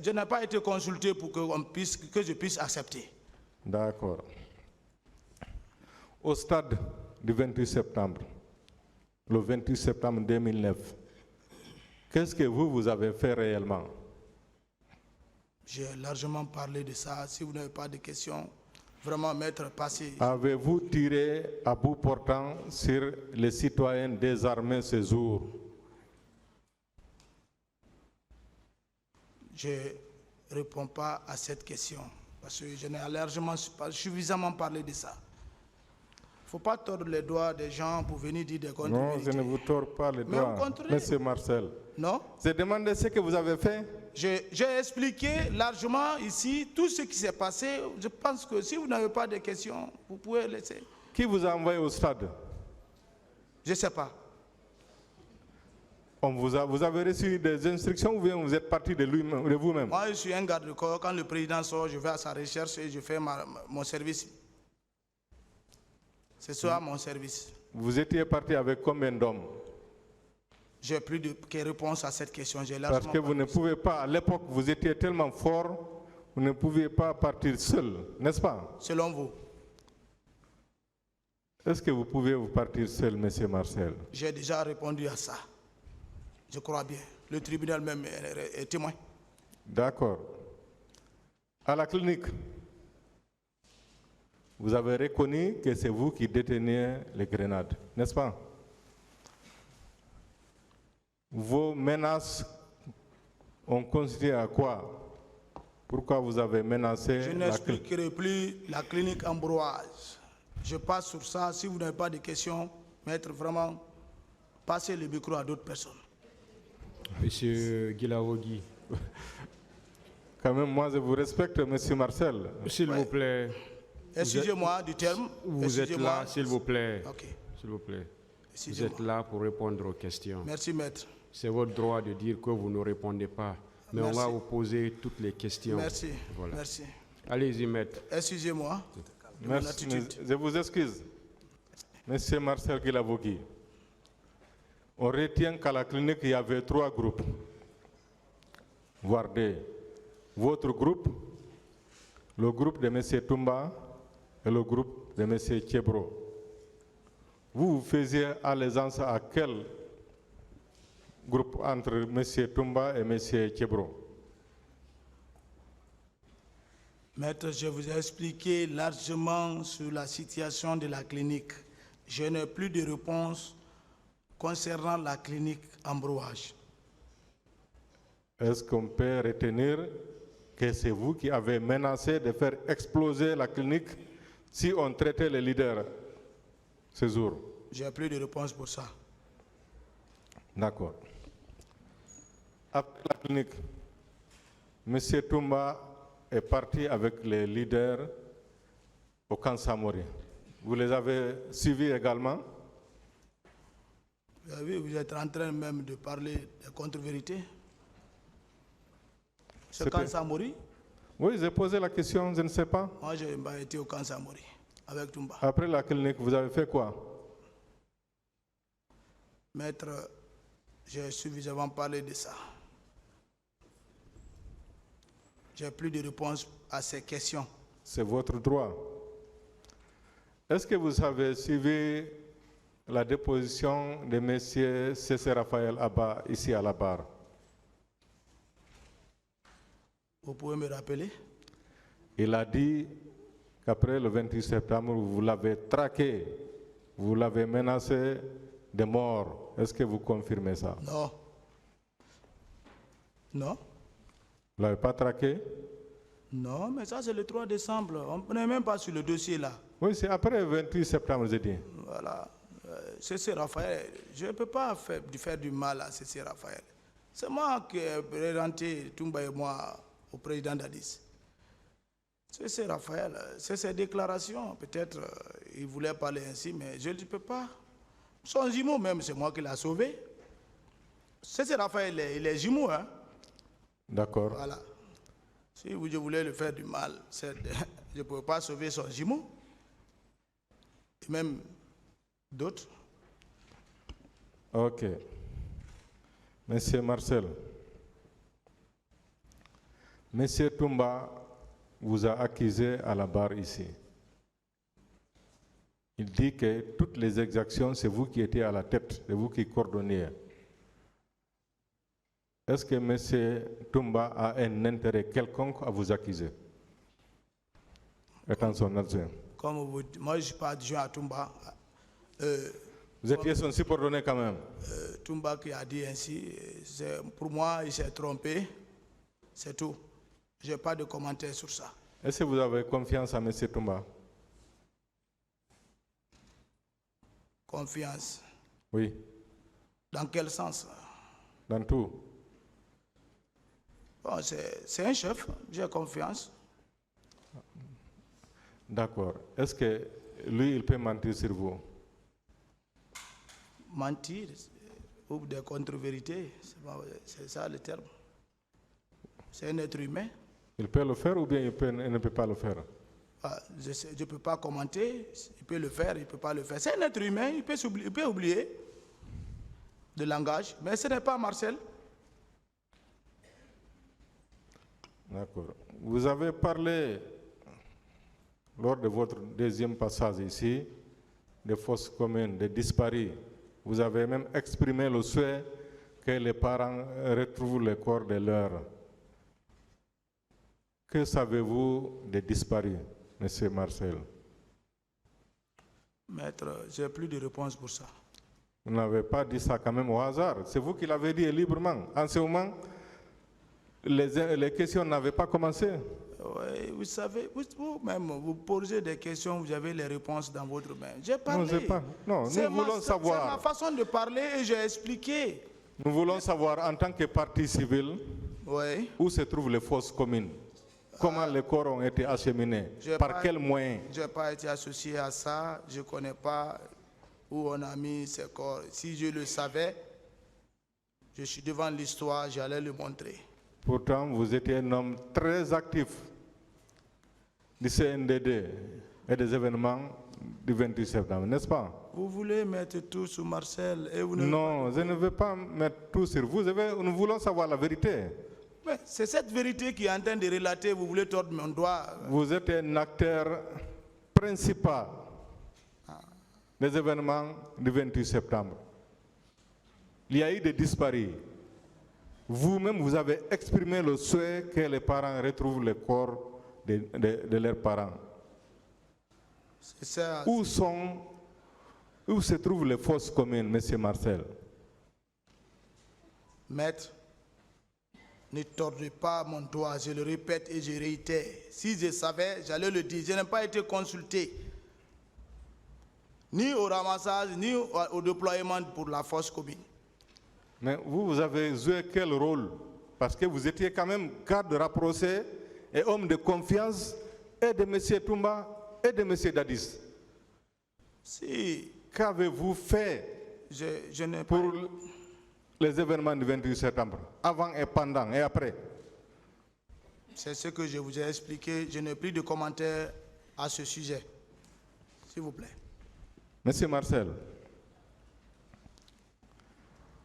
Je n'ai pas été consulté pour que je puisse accepter. D'accord. Au stade du 28 septembre, le 28 septembre 2009, qu'est-ce que vous avez fait réellement? J'ai largement parlé de ça. Si vous n'avez pas de questions, vraiment, maître, passez. Avez-vous tiré à bout portant sur les citoyens désarmés ce jour? Je ne réponds pas à cette question parce que je n'ai largement pas suffisamment parlé de ça. Il ne faut pas tordre les doigts des gens pour venir dire des contre-vérités. Non, je ne vous tords pas les doigts, Monsieur Marcel. Non. J'ai demandé ce que vous avez fait. J'ai expliqué largement ici tout ce qui s'est passé. Je pense que si vous n'avez pas de questions, vous pouvez laisser. Qui vous a envoyé au stade? Je ne sais pas. Vous avez reçu des instructions ou bien vous êtes parti de vous-même? Moi, je suis un garde du corps. Quand le président sort, je vais à sa recherche et je fais mon service. C'est ça mon service. Vous étiez parti avec combien d'hommes? J'ai plus de réponse à cette question. Parce que vous ne pouvez pas, à l'époque, vous étiez tellement fort, vous ne pouviez pas partir seul, n'est-ce pas? Selon vous? Est-ce que vous pouvez vous partir seul, Monsieur Marcel? J'ai déjà répondu à ça. Je crois bien. Le tribunal même est témoin. D'accord. À la clinique, vous avez reconnu que c'est vous qui déteniez les grenades, n'est-ce pas? Vos menaces ont consisté à quoi? Pourquoi vous avez menacé? Je n'expliquerai plus la clinique Ambroise. Je passe sur ça. Si vous n'avez pas de questions, maître, vraiment, passez le micro à d'autres personnes. Monsieur Guilawogui. Quand même, moi je vous respecte, Monsieur Marcel. S'il vous plaît. Excusez-moi du terme. Vous êtes là, s'il vous plaît. Ok. S'il vous plaît. Vous êtes là pour répondre aux questions. Merci, maître. C'est votre droit de dire que vous ne répondez pas. Mais Merci. on va vous poser toutes les questions. Merci. Voilà. Merci. Allez-y, maître. Excusez-moi. Merci. Je vous excuse. Monsieur Marcel Guilawogui. On retient qu'à la clinique, il y avait 3 groupes, voire 2. Votre groupe, le groupe de M. Toumba et le groupe de M. Thiebro. Vous faisiez allégeance à quel groupe entre M. Toumba et M. Thiebro? Maître, je vous ai expliqué largement sur la situation de la clinique. Je n'ai plus de réponse concernant la clinique Ambroise. Est-ce qu'on peut retenir que c'est vous qui avez menacé de faire exploser la clinique si on traitait les leaders ce jour? J'ai plus de réponse pour ça. D'accord. Après la clinique, M. Toumba est parti avec les leaders au camp Samori. Vous les avez suivis également? Oui, vous êtes en train même de parler de contre-vérité. Ce camp Samori? Oui, j'ai posé la question, je ne sais pas. Moi, j'ai été au camp Samori avec Toumba. Après la clinique, vous avez fait quoi? Maître, j'ai suffisamment parlé de ça. J'ai plus de réponse à ces questions. C'est votre droit. Est-ce que vous avez suivi la déposition de M. C.C. Raphaël Abba ici à la barre? Vous pouvez me rappeler? Il a dit qu'après le 28 septembre, vous l'avez traqué, vous l'avez menacé de mort. Est-ce que vous confirmez ça? Non. Non. Vous ne l'avez pas traqué? Non, mais ça c'est le 3 décembre. On n'est même pas sur le dossier là. Oui, c'est après le 28 septembre, j'ai dit. Voilà. C.C. Raphaël, je ne peux pas faire du mal à C.C. Raphaël. C'est moi qui ai présenté Toumba et moi au président d'Addis. C.C. Raphaël, c'est ses déclarations. Peut-être il voulait parler ainsi, mais je ne peux pas. Son jumeau même, c'est moi qui l'ai sauvé. C.C. Raphaël, il est jumeau, hein? D'accord. Voilà. Si je voulais le faire du mal, je ne pouvais pas sauver son jumeau. Et même d'autres. Ok. Monsieur Marcel, Monsieur Toumba vous a accusé à la barre ici. Il dit que toutes les exactions, c'est vous qui étiez à la tête, c'est vous qui coordonniez. Est-ce que M. Toumba a un intérêt quelconque à vous accuser, étant son adjoint? Comme vous, moi, je ne suis pas adjoint à Toumba. Vous étiez son subordonné quand même. Toumba qui a dit ainsi, pour moi, il s'est trompé. C'est tout. Je n'ai pas de commentaire sur ça. Est-ce que vous avez confiance à M. Toumba? Confiance. Oui. Dans quel sens? Dans tout. Bon, c'est un chef, j'ai confiance. D'accord. Est-ce que lui, il peut mentir sur vous? Mentir ou des contre-vérités, c'est ça le terme. C'est un être humain. Il peut le faire ou bien il ne peut pas le faire? Je ne peux pas commenter. Il peut le faire, il ne peut pas le faire. C'est un être humain, il peut oublier de langage, mais ce n'est pas Marcel. D'accord. Vous avez parlé, lors de votre deuxième passage ici, des fosses communes, des disparus. Vous avez même exprimé le souhait que les parents retrouvent le corps de leurs. Que savez-vous des disparus, M. Marcel? Maître, je n'ai plus de réponse pour ça. Vous n'avez pas dit ça quand même au hasard. C'est vous qui l'avez dit librement. En ce moment, les questions n'avaient pas commencé. Oui, vous savez, vous-même, vous posez des questions, vous avez les réponses dans votre main. J'ai parlé. Non, nous voulons savoir. C'est ma façon de parler et j'ai expliqué. Nous voulons savoir, en tant que partie civile, oui, où se trouvent les fosses communes? Comment les corps ont été acheminés? Par quels moyens? Je n'ai pas été associé à ça. Je ne connais pas où on a mis ces corps. Si je le savais, je suis devant l'histoire, j'allais le montrer. Pourtant, vous étiez un homme très actif du CNDD et des événements du 28 septembre, n'est-ce pas? Vous voulez mettre tout sur Marcel et vous ne... Non, je ne veux pas mettre tout sur vous. Nous voulons savoir la vérité. C'est cette vérité qui est en train de relater, vous voulez tordre mon doigt. Vous êtes un acteur principal des événements du 28 septembre. Il y a eu des disparus. Vous-même, vous avez exprimé le souhait que les parents retrouvent le corps de leurs parents. Ça. Où se trouvent les fosses communes, M. Marcel? Maître, ne tordez pas mon doigt, je le répète et je réitère. Si je savais, j'allais le dire. Je n'ai pas été consulté, ni au ramassage, ni au déploiement pour la fosse commune. Mais vous avez joué quel rôle? Parce que vous étiez quand même garde rapproché et homme de confiance et de M. Toumba et de M. Dadis. Si. Qu'avez-vous fait je n'ai pour pas... les événements du 28 septembre, avant et pendant et après? C'est ce que je vous ai expliqué. Je n'ai plus de commentaires à ce sujet. S'il vous plaît. Monsieur Marcel,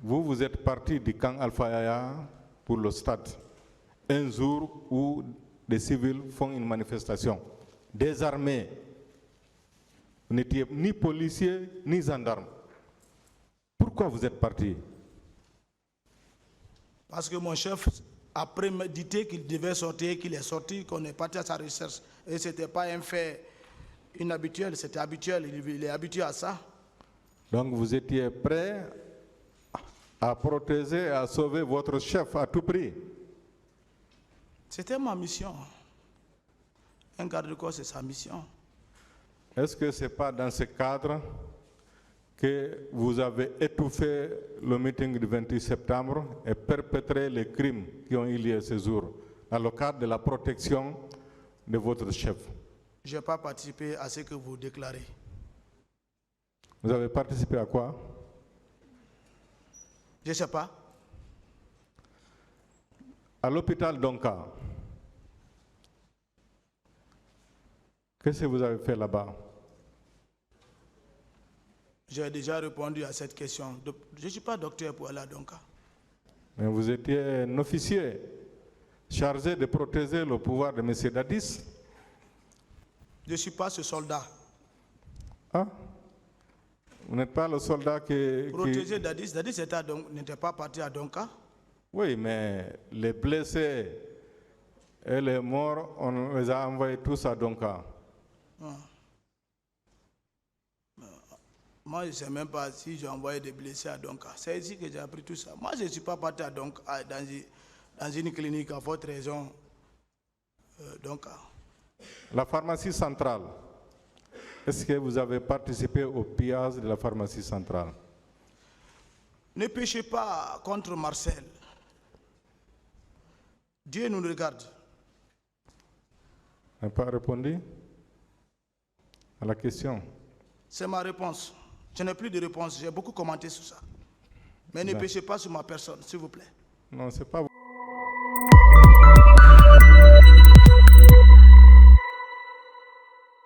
vous êtes parti du camp Alpha Yaya pour le stade, un jour où des civils font une manifestation, désarmés. Vous n'étiez ni policier ni gendarme. Pourquoi vous êtes parti? Parce que mon chef a prémédité qu'il devait sortir, qu'il est sorti, qu'on est parti à sa recherche. Et ce n'était pas un fait inhabituel, c'était habituel, il est habitué à ça. Donc vous étiez prêt à protéger et à sauver votre chef à tout prix? C'était ma mission. Un garde-corps, c'est sa mission. Est-ce que ce n'est pas dans ce cadre que vous avez étouffé le meeting du 28 septembre et perpétré les crimes qui ont eu lieu ce jour, dans le cadre de la protection de votre chef? Je n'ai pas participé à ce que vous déclarez. Vous avez participé à quoi? Je ne sais pas. À l'hôpital d'Onka. Qu'est-ce que vous avez fait là-bas? J'ai déjà répondu à cette question. Je ne suis pas docteur pour aller à Donka. Mais vous étiez un officier chargé de protéger le pouvoir de M. Dadis. Je ne suis pas ce soldat. Ah, vous n'êtes pas le soldat qui... Protéger Dadis. Dadis n'était pas parti à Donka. Oui, mais les blessés et les morts, on les a envoyés tous à Donka. Moi, je ne sais même pas si j'ai envoyé des blessés à Donka. C'est ici que j'ai appris tout ça. Moi, je ne suis pas parti à Donka, dans une clinique à votre raison. Donka. La pharmacie centrale. Est-ce que vous avez participé au pillage de la pharmacie centrale? Ne péchez pas contre Marcel. Dieu nous regarde. Vous n'avez pas répondu à la question? C'est ma réponse. Je n'ai plus de réponse. J'ai beaucoup commenté sur ça. Mais ne péchez pas sur ma personne, s'il vous plaît. Non, c'est pas...